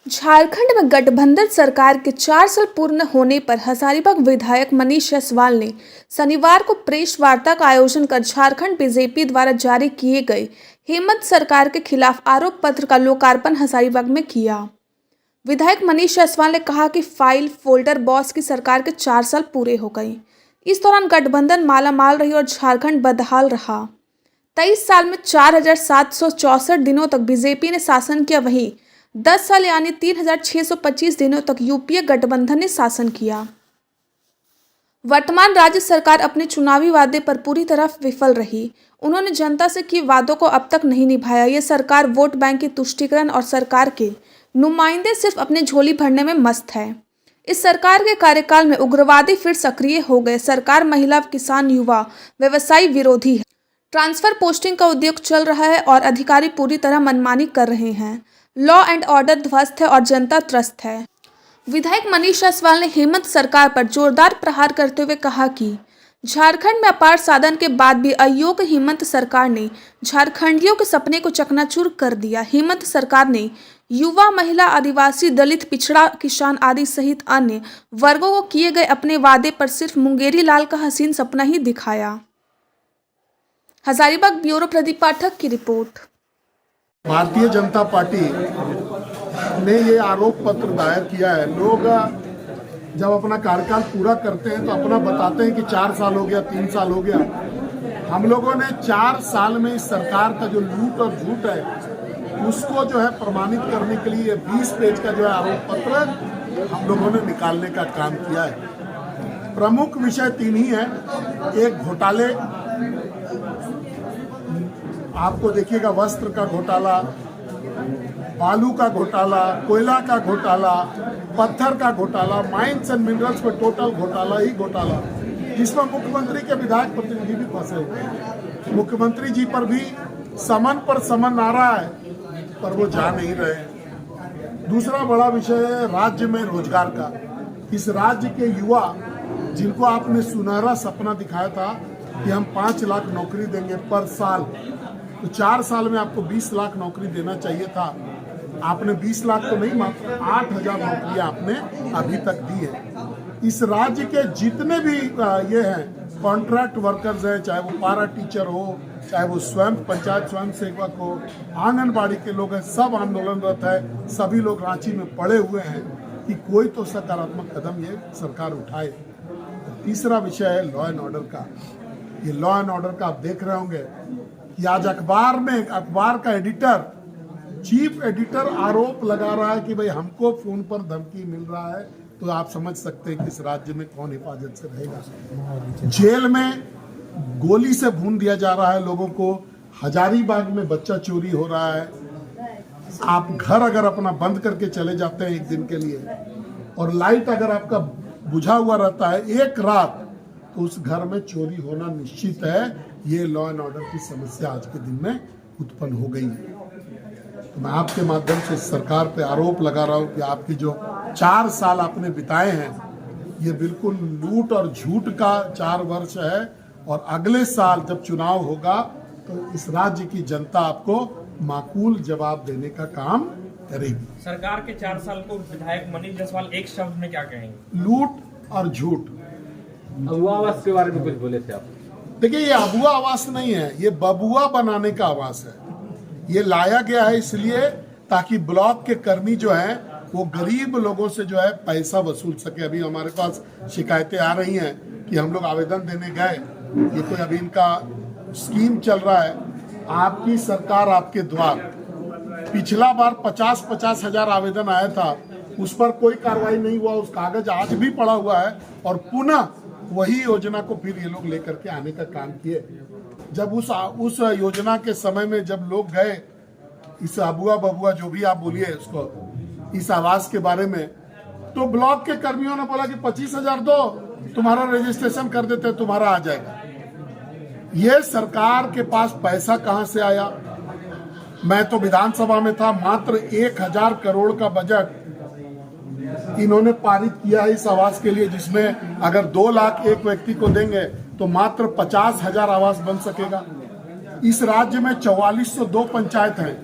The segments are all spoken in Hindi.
झारखंड में गठबंधन सरकार के 4 साल पूर्ण होने पर हजारीबाग विधायक मनीष जायसवाल ने शनिवार को प्रेस वार्ता का आयोजन कर झारखंड बीजेपी द्वारा जारी किए गए हेमंत सरकार के खिलाफ आरोप पत्र का लोकार्पण हजारीबाग में किया। विधायक मनीष जायसवाल ने कहा कि फाइल फोल्डर बॉस की सरकार के 4 साल पूरे हो गए। इस दौरान गठबंधन मालामाल रही और झारखंड बदहाल रहा। 23 साल में 4764 दिनों तक बीजेपी ने शासन किया, वहीं 10 साल यानी 3625 दिनों तक यूपीए गठबंधन ने शासन किया। वर्तमान राज्य सरकार अपने चुनावी वादे पर पूरी तरह विफल रही। उन्होंने जनता से किए वादों को अब तक नहीं निभाया। ये सरकार वोट बैंक की तुष्टीकरण और सरकार के नुमाइंदे सिर्फ अपने झोली भरने में मस्त है। इस सरकार के कार्यकाल में उग्रवादी फिर सक्रिय हो गए। सरकार महिला, किसान, युवा, व्यवसायी विरोधी है। ट्रांसफर पोस्टिंग का उद्योग चल रहा है और अधिकारी पूरी तरह मनमानी कर रहे हैं। लॉ एंड ऑर्डर ध्वस्त है और जनता त्रस्त है। विधायक मनीष जायसवाल ने हेमंत सरकार पर जोरदार प्रहार करते हुए कहा कि झारखंड में अपार साधन के बाद भी अयोग्य हेमंत सरकार ने झारखंडियों के सपने को चकनाचूर कर दिया। हेमंत सरकार ने युवा, महिला, आदिवासी, दलित, पिछड़ा, किसान आदि सहित अन्य वर्गों को किए गए अपने वादे पर सिर्फ मुंगेरी लाल का हसीन सपना ही दिखाया। हजारीबाग ब्यूरो प्रदीप पाठक की रिपोर्ट। भारतीय जनता पार्टी ने ये आरोप पत्र दायर किया है। लोग जब अपना कार्यकाल पूरा करते हैं तो अपना बताते हैं कि 4 साल हो गया, 3 साल हो गया। हम लोगों ने 4 साल में इस सरकार का जो लूट और झूठ है उसको जो है प्रमाणित करने के लिए 20 पेज का जो है आरोप पत्र हम लोगों ने निकालने का काम किया है। प्रमुख विषय 3 ही है। एक, घोटाले, आपको देखिएगा, वस्त्र का घोटाला, बालू का घोटाला, कोयला का घोटाला, पत्थर का घोटाला, माइंस एंड मिनरल्स पर टोटल घोटाला ही घोटाला, जिसमें मुख्यमंत्री के विधायक प्रतिनिधि भी फंसे हुए हैं। मुख्यमंत्री जी पर भी समन पर समन आ रहा है पर वो जा नहीं रहे। दूसरा बड़ा विषय है राज्य में रोजगार का। इस राज्य के युवा जिनको आपने सुनहरा सपना दिखाया था कि हम 5 लाख नौकरी देंगे पर साल, तो 4 साल में आपको 20 लाख नौकरी देना चाहिए था। आपने 20 लाख तो नहीं, मात्र 8000 नौकरियां आपने अभी तक दी है। इस राज्य के जितने भी ये हैं कॉन्ट्रैक्ट वर्कर्स हैं, चाहे वो पारा टीचर हो, चाहे वो स्वयं पंचायत स्वयं सेवक हो, आंगनबाड़ी के लोग हैं, सब आंदोलनरत है। सभी लोग रांची में पड़े हुए हैं कि कोई तो सकारात्मक कदम ये सरकार उठाए। तीसरा विषय है लॉ एंड ऑर्डर का। ये लॉ एंड ऑर्डर का आप देख रहे होंगे कि आज अखबार का एडिटर, चीफ एडिटर आरोप लगा रहा है कि भाई हमको फोन पर धमकी मिल रहा है। तो आप समझ सकते हैं कि इस राज्य में कौन हिफाजत से रहेगा। जेल में गोली से भून दिया जा रहा है लोगों को। हजारीबाग में बच्चा चोरी हो रहा है। आप घर अगर अपना बंद करके चले जाते हैं एक दिन के लिए और लाइट अगर आपका बुझा हुआ रहता है एक रात, तो उस घर में चोरी होना निश्चित है। ये लॉ एंड ऑर्डर की समस्या आज के दिन में उत्पन्न हो गई है। तो मैं आपके माध्यम से सरकार पे आरोप लगा रहा हूं कि आपकी जो 4 साल आपने बिताए हैं ये बिल्कुल लूट और झूठ का 4 वर्ष है। और अगले साल जब चुनाव होगा तो इस राज्य की जनता आपको माकूल जवाब देने का काम करेगी। सरकार के 4 साल को विधायक मनीष जायसवाल एक शब्द में क्या कहेंगे? लूट और झूठ। अबुआ आवास के बारे में कुछ बोले थे आप? देखिए, ये अबुआ आवास नहीं है, ये बबुआ बनाने का आवास है। ये लाया गया है इसलिए ताकि ब्लॉक के कर्मी जो है वो गरीब लोगों से जो है पैसा वसूल सके। अभी हमारे पास शिकायतें आ रही हैं कि हम लोग आवेदन देने गए, ये कोई अभी इनका स्कीम चल रहा है, आपकी सरकार आपके द्वार। पिछला बार 50-50 हजार आवेदन आया था, उस पर कोई कार्रवाई नहीं हुआ। उस कागज आज भी पड़ा हुआ है और पुनः वही योजना को फिर ये लोग लेकर के आने का काम किए। जब उस योजना के समय में जब लोग गए, इस अबुआ बबुआ जो भी आप बोलिए उसको, इस आवास के बारे में, तो ब्लॉक के कर्मियों ने बोला कि 25,000 दो, तुम्हारा रजिस्ट्रेशन कर देते, तुम्हारा आ जाएगा। ये सरकार के पास पैसा कहां से आया? मैं तो विधानसभा में था, मात्र 1000 करोड़ का बजट इन्होंने पारित किया है इस आवास के लिए, जिसमें अगर 2 लाख एक व्यक्ति को देंगे तो मात्र 50,000 आवास बन सकेगा। इस राज्य में 4402 पंचायत हैं,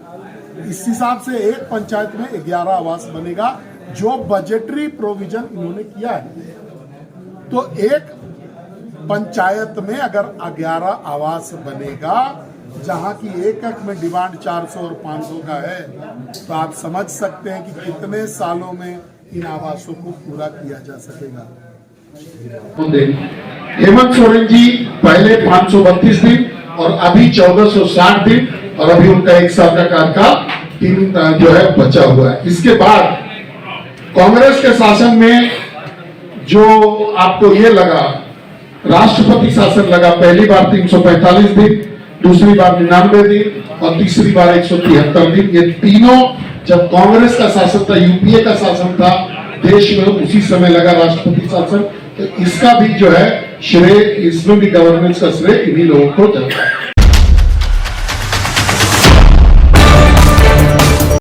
इस हिसाब से एक पंचायत में 11 आवास बनेगा, जो बजटरी प्रोविजन इन्होंने किया है। तो एक पंचायत में अगर 11 आवास बनेगा, जहां की एकक में डिमांड 400 और 500 का है, तो आप समझ सकते हैं कि कितने सालों में इन आवासों को पूरा किया जा सकेगा। हेमंत सोरेन जी पहले 532 दिन और अभी 1460 दिन, और अभी उनका 1 साल का कार्यकाल जो है बचा हुआ है। इसके बाद कांग्रेस के शासन में जो आपको ये लगा, राष्ट्रपति शासन लगा, पहली बार 345 दिन, दूसरी बार 99 दिन और तीसरी बार 173 दिन। ये तीनों जब कांग्रेस का शासन था, यूपीए का शासन था देश में, उसी समय लगा राष्ट्रपति शासन। तो इसका भी जो है श्रेय, इसमें भी गवर्नेंस का श्रेय इन्हीं लोगों को जाता है।